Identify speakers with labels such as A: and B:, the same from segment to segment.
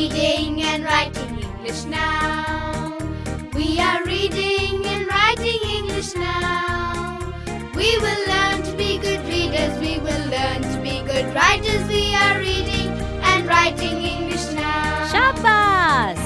A: reading and writing English now. We are reading and writing English now. We will learn to be good readers. We will learn to be good writers. We are reading and writing English now.
B: शाबास.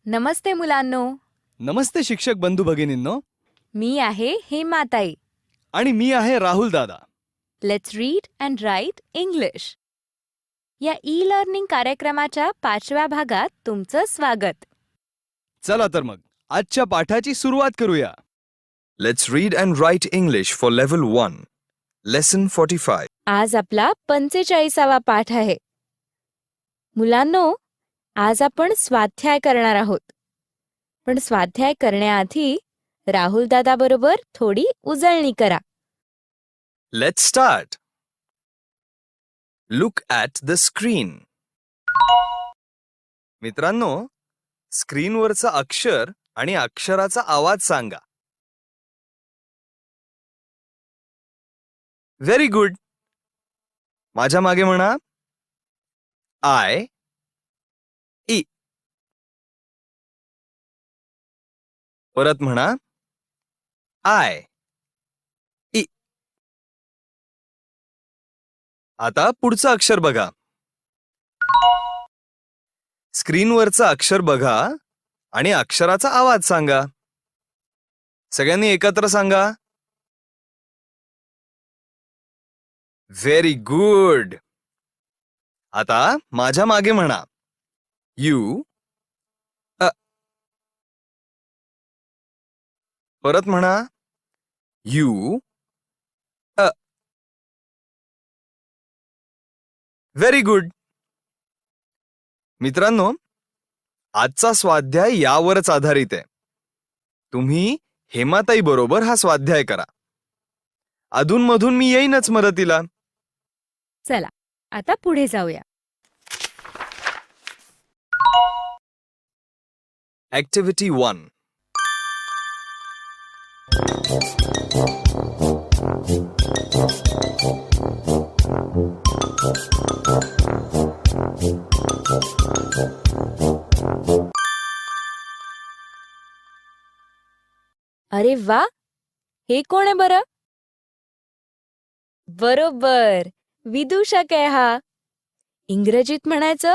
B: नमस्ते मुलांनो.
C: नमस्ते शिक्षक बंधू भगिनींनो.
B: मी आहे हेमाताई.
C: आणि मी आहे राहुल दादा.
B: Let's read and write English या e learning कार्यक्रमाच्या 5व्या भागात तुमचं स्वागत.
C: चला तर मग आजच्या पाठाची सुरुवात करूया.
D: Let's read and write English for level 1. Lesson 45.
B: आज आपला 45वा पाठ आहे. मुलांनो, आज आपण स्वाध्याय करणार आहोत. पण स्वाध्याय करण्याआधी राहुल दादा बरोबर थोडी उजळणी करा.
D: Let's start. Look at the screen. मित्रांनो, स्क्रीनवरचं अक्षर आणि अक्षराचा आवाज सांगा. Very good. माझ्या मागे म्हणा आय ई. परत म्हणा आय ई. आता पुढचं अक्षर बघा. स्क्रीनवरचं अक्षर बघा आणि अक्षराचा आवाज सांगा. सगळ्यांनी एकत्र सांगा. Very good. आता माझ्या मागे म्हणा यू अ. परत म्हणा यू अ. Very good. मित्रांनो, आजचा स्वाध्याय यावरच आधारित आहे. तुम्ही हेमाताई बरोबर हा स्वाध्याय करा. अधूनमधून मी येईनच मदतीला.
B: चला आता पुढे जाऊया.
D: Activity 1.
B: अरे वा, हे कोण आहे बरं? बरोबर, विदूषक आहे हा. इंग्रजीत म्हणायचं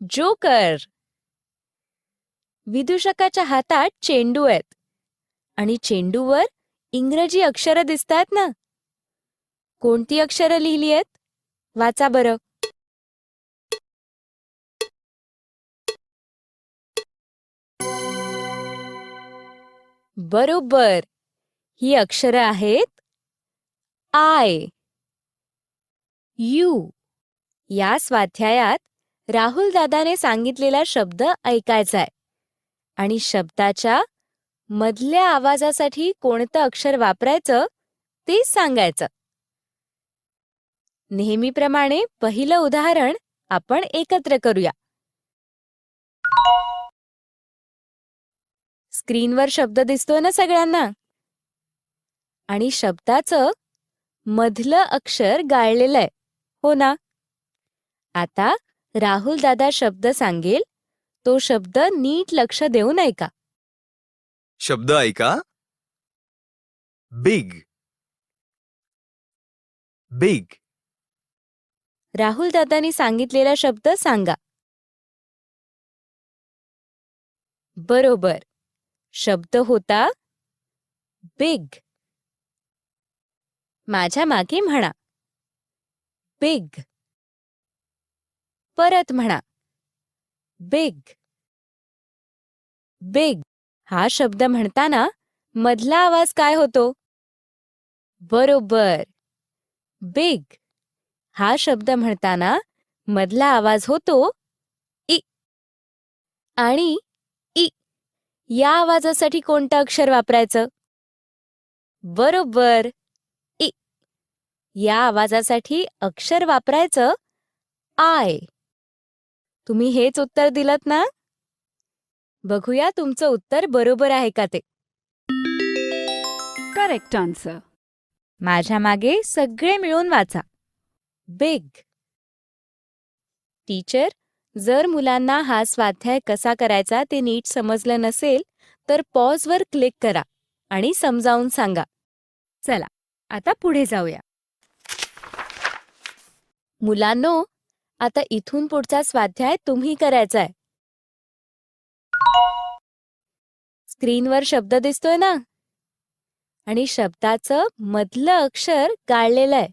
B: जोकर. विदूषकाच्या हातात चेंडू आहेत आणि चेंडूवर इंग्रजी अक्षरं दिसतायत ना. कोणती अक्षरं लिहिली आहेत? वाचा बरं. बरोबर, ही अक्षरं आहेत आय यू. या स्वाध्यायात राहुल दादाने सांगितलेला शब्द ऐकायचा आहे आणि शब्दाच्या मधल्या आवाजासाठी कोणतं अक्षर वापरायचं ते सांगायचं. नेहमीप्रमाणे पहिलं उदाहरण आपण एकत्र करूया. स्क्रीनवर शब्द दिसतोय ना सगळ्यांना? आणि शब्दाचं मधलं अक्षर गाळलेलं आहे, हो ना? आता राहुल दादा शब्द सांगेल, तो शब्द नीट लक्ष देऊन ऐका.
D: शब्द ऐका. बिग. बिग.
B: राहुल दादांनी सांगितलेला शब्द सांगा. बरोबर, शब्द होता बिग. माझ्या मागे म्हणा बिग. परत म्हणा बिग. बिग हा शब्द म्हणताना मधला आवाज काय होतो? बरोबर, बिग हा शब्द म्हणताना मधला आवाज होतो इ. आणि इ या आवाजासाठी कोणतं अक्षर वापरायचं? बरोबर, इ. या आवाजासाठी अक्षर वापरायचं आय. तुम्ही हेच उत्तर दिलत ना? बघूया तुमचं उत्तर बरोबर आहे का ते.
E: Correct answer.
B: माझ्या मागे सगळे मिळून वाचा. बिग. टीचर, जर मुलांना हा स्वाध्याय कसा करायचा ते नीट समजलं नसेल तर पॉजवर क्लिक करा आणि समजावून सांगा. चला आता पुढे जाऊया. मुलांनो, आता इथून पुढचा स्वाध्याय तुम्ही करायचाय. स्क्रीनवर शब्द दिसतोय ना? आणि शब्दाचं मधलं अक्षर गाळलेलं आहे.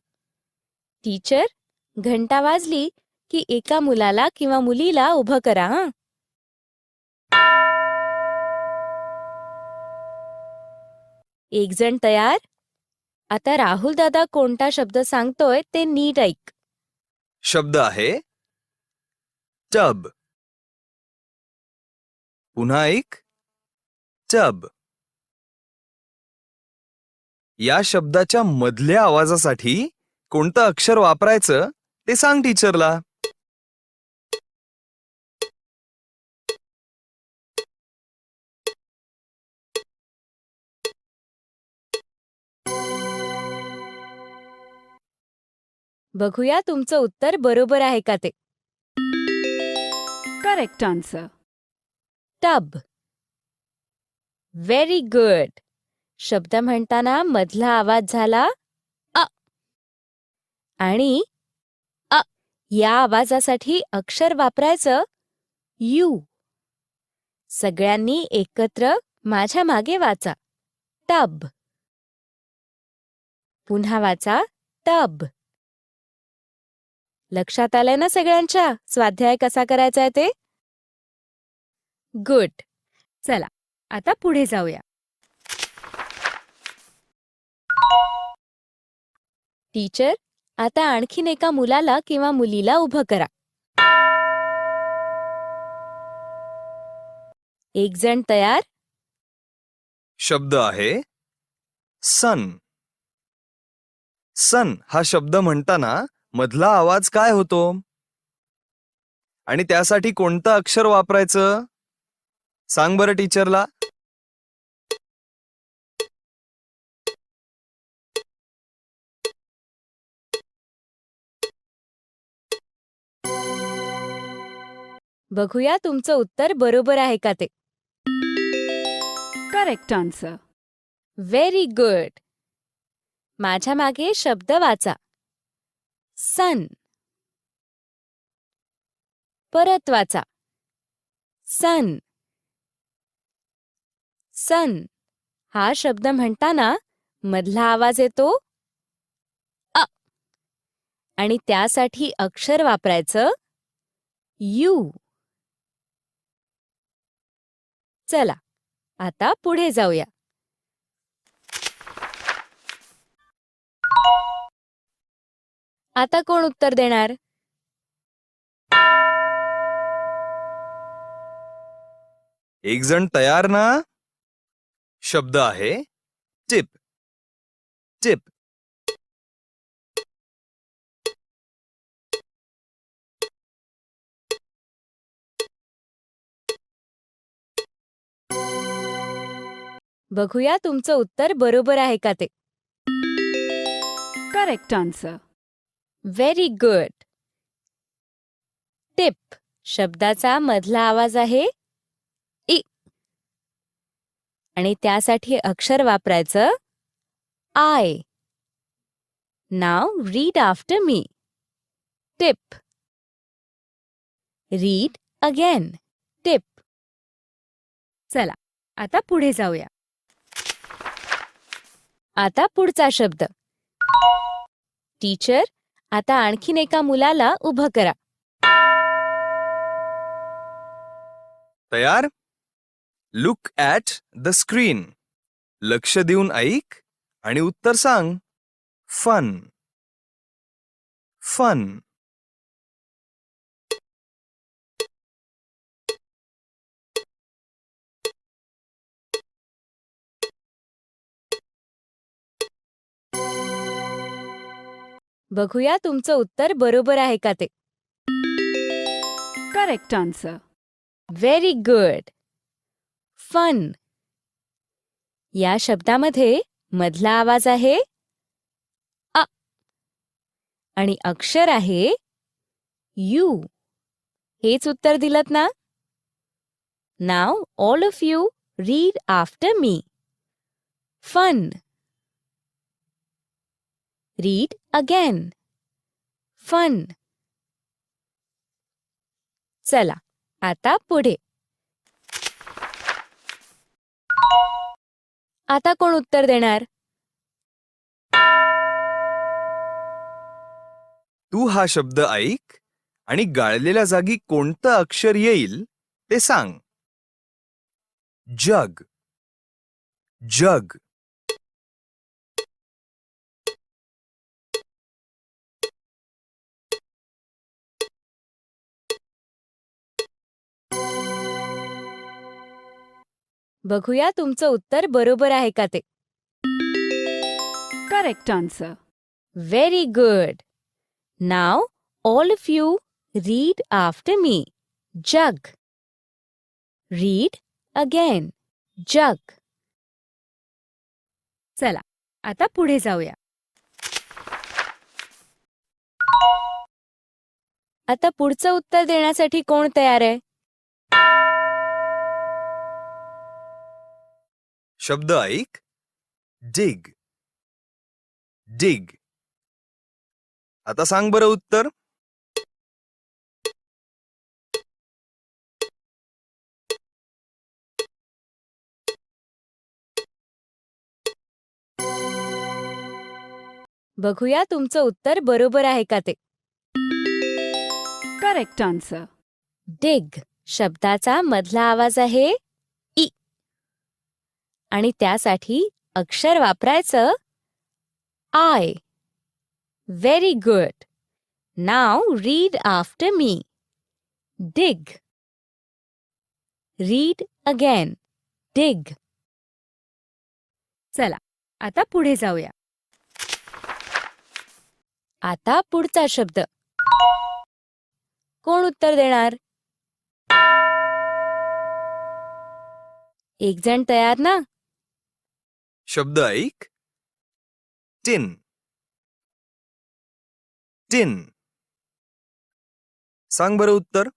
B: टीचर, घंटा वाजली की एका मुलाला किंवा मुलीला उभं करा. हं? एक जण तयार? आता राहुल दादा कोणता शब्द सांगतोय ते नीट ऐक.
D: शब्द आहे टब. पुन्हा एक टब. या शब्दाच्या मधल्या आवाजासाठी कोणतं अक्षर वापरायचं ते सांग टीचरला.
B: बघूया तुमचं उत्तर बरोबर आहे का ते.
E: Correct answer.
B: Tub. Very good. शब्द म्हणताना मधला आवाज झाला अ. आणि अ या आवाजासाठी अक्षर वापरायचं यू. सगळ्यांनी एकत्र माझ्या मागे वाचा. टब. पुन्हा वाचा टब. लक्षात आलंय ना सगळ्यांच्या स्वाध्याय कसा करायचा आहे ते? गुड. चला आता पुढे जाऊया. टीचर, आता आणखीन एका मुलाला किंवा मुलीला उभं करा. एक जण तयार?
D: शब्द आहे सन. सन हा शब्द म्हणताना मधला आवाज काय होतो आणि त्यासाठी कोणतं अक्षर वापरायचं सांग बरं टीचरला.
B: बघूया तुमचं उत्तर बरोबर आहे का ते.
E: Correct answer.
B: Very good. माझ्या मागे शब्द वाचा. सन. परत वाचा. सन. सन हा शब्द म्हणताना मधला आवाज येतो अ. आणि त्यासाठी अक्षर वापरायचं यू. चला आता पुढे जाऊया. आता कोण उत्तर देणार?
D: एक जण तयार ना? शब्द आहे टिप. टिप.
B: बघूया तुमचं उत्तर बरोबर आहे का ते.
E: Correct answer.
B: Very good. Tip शब्दाचा मधला आवाज आहे इ. आणि त्यासाठी अक्षर वापरायचं I. Now read after me. Tip. Read again. Tip. चला आता पुढे जाऊया. आता पुढचा शब्द. टीचर, आता आणखीन एका मुलाला उभं करा.
D: तयार? Look at the screen. लक्ष देऊन ऐक आणि उत्तर सांग. फन. फन.
B: बघूया तुमचं उत्तर बरोबर आहे का ते.
E: Correct answer.
B: Very good. Fun या शब्दामध्ये मधला आवाज आहे अ. आणि अक्षर आहे यू. हेच उत्तर दिलत ना? Now all of you read after me. Fun. Read again. Fun. चला आता पुढे. आता कोण उत्तर देणार?
D: तू हा शब्द ऐक आणि गाळलेल्या जागी कोणतं अक्षर येईल ते सांग. जग. जग.
B: बघूया तुमचं उत्तर बरोबर आहे का ते.
E: Correct answer.
B: Very good. Now all of you read after me. Jug. Read again. Jug. चला आता पुढे जाऊया. आता पुढचं उत्तर देण्यासाठी कोण तयार आहे?
D: शब्द ऐक. डिग. डिग. आता सांग बरं उत्तर.
B: बघूया तुमचं उत्तर बरोबर आहे का ते.
E: Correct answer.
B: डिग शब्दाचा मधला आवाज आहे इ आणि त्यासाठी अक्षर वापरायचं I. Very good. Now read after me. Dig. Read again. Dig. चला आता पुढे जाऊया. आता पुढचा शब्द. कोण उत्तर देणार? एक जण तयार ना?
D: शब्द ऐक. टिन. टिन. सांग बरं उत्तर.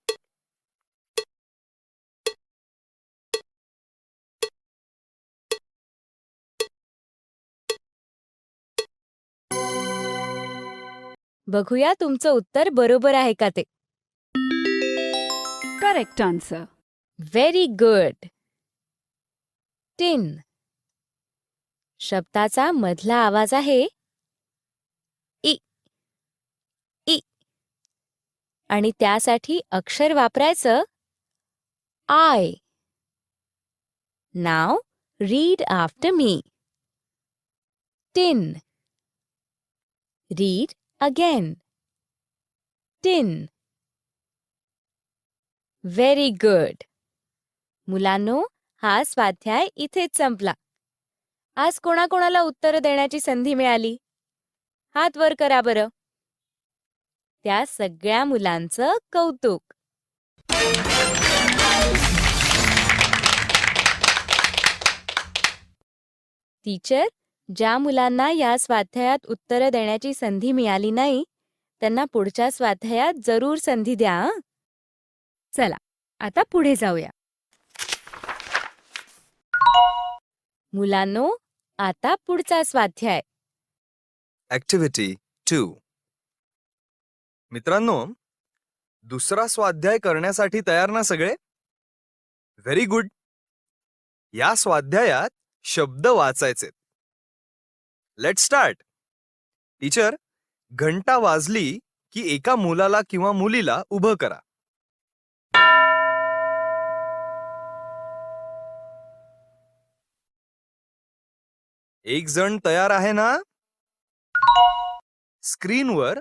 B: बघूया तुमचं उत्तर बरोबर आहे का ते.
E: Correct answer.
B: Very good. Tin शब्दाचा मधला आवाज आहे इ. इ आणि त्यासाठी अक्षर वापरायचं I. Now read after me. Tin. Read again. Tin. Very good. मुलांनो, हा स्वाध्याय इथेच संपला. आज कोणाकोणाला उत्तर देण्याची संधी मिळाली? हात वर करा बरं. त्या सगळ्या मुलांचं कौतुक. टीचर, ज्या मुलांना या स्वाध्यायात उत्तरं देण्याची संधी मिळाली नाही त्यांना पुढच्या स्वाध्यायात जरूर संधी द्या. हं? चला आता पुढे जाऊया. मुलांनो, आता पुढचा स्वाध्याय.
D: ऍक्टिव्हिटी 2. मित्रांनो, दुसरा स्वाध्याय करण्यासाठी तयार ना सगळे? Very good. या स्वाध्यायात शब्द वाचायचे. Let's start. टीचर, घंटा वाजली की एका मुलाला किंवा मुलीला उभं करा. एक जण तयार आहे ना? स्क्रीनवर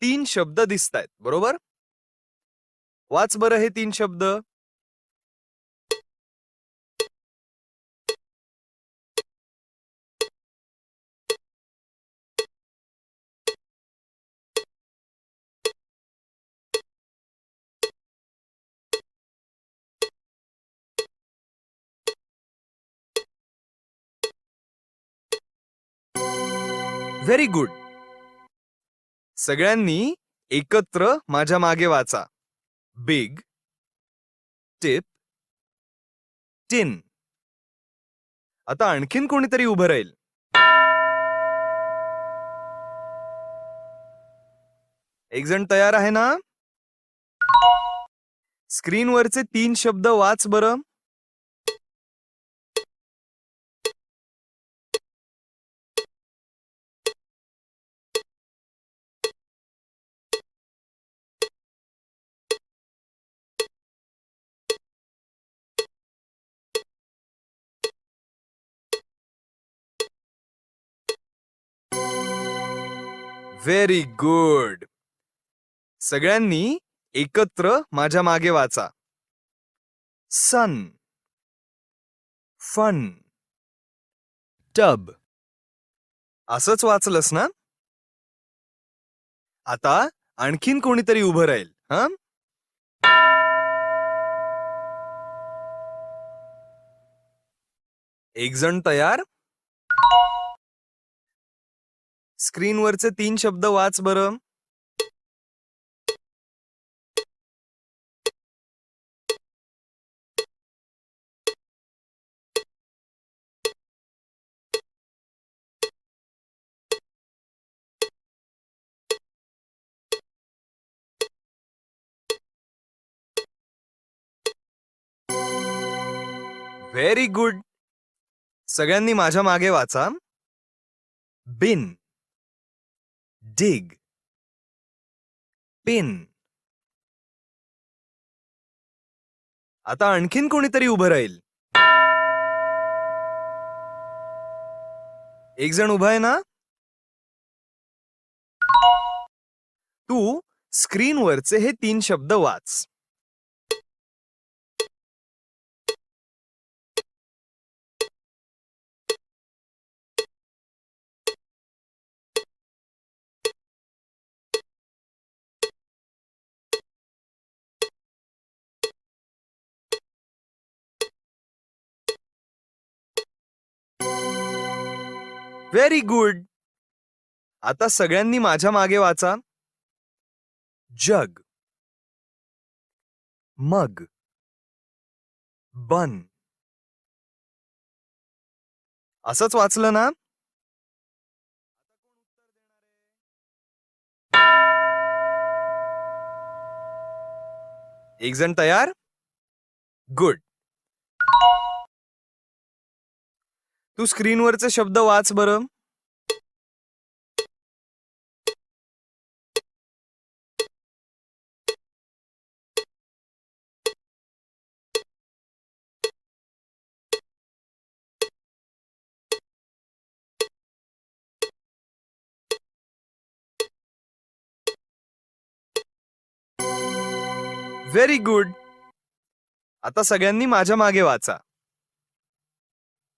D: 3 शब्द दिसतायत, बरोबर? वाच बरं हे 3 शब्द. Very good. सगळ्यांनी एकत्र माझ्या मागे वाचा. Big, tip, tin. आता आणखीन कोणीतरी उभं राहील. एक जण तयार आहे ना? स्क्रीनवरचे 3 शब्द वाच बरं. Very good. सगळ्यांनी एकत्र माझ्या मागे वाचा. सन, फन,
C: टब.
D: असंच वाचलंस ना? आता आणखीन कोणीतरी उभं राहील. हं? एक जण तयार? स्क्रीनवरचे 3 शब्द वाच बरं. Very good. सगळ्यांनी माझ्या मागे वाचा. बिन, डिग, पिन. आता आणखीन कोणीतरी उभं राहील. एक जण उभा आहे ना? तू स्क्रीनवरचे हे 3 शब्द वाच. Very good. आता सगळ्यांनी माझ्या मागे वाचा. जग, मग, बन. असंच वाचलं ना? एक जण तयार? गुड. तू स्क्रीनवरचे शब्द वाच बरं. Very good. आता सगळ्यांनी माझ्या मागे वाचा.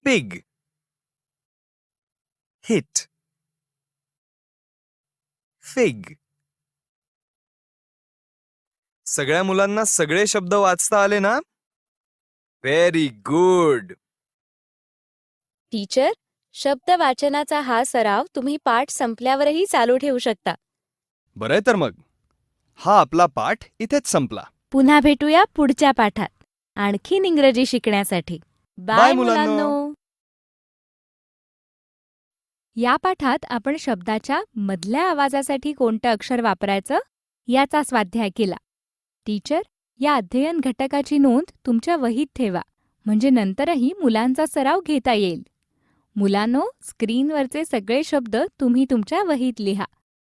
D: Pig, hit, fig. सगळ्या मुलांना सगळे शब्द वाचता आले ना? Very good.
B: टीचर, शब्द वाचनाचा हा सराव तुम्ही पाठ संपल्यावरही चालू ठेवू शकता.
C: बरंय तर मग. हा आपला पाठ इथेच संपला.
B: पुन्हा भेटूया पुढच्या पाठात आणखीन इंग्रजी शिकण्यासाठी. बाय
C: मुलांनो.
B: मुलांनो. या पाठात आपण शब्दाच्या मधल्या आवाजासाठी कोणतं अक्षर वापरायचं याचा स्वाध्याय केला. टीचर, या अध्ययन घटकाची नोंद तुमच्या वहीत ठेवा, म्हणजे नंतरही मुलांचा सराव घेता येईल. मुलांनो, स्क्रीनवरचे सगळे शब्द तुम्ही तुमच्या वहीत लिहा.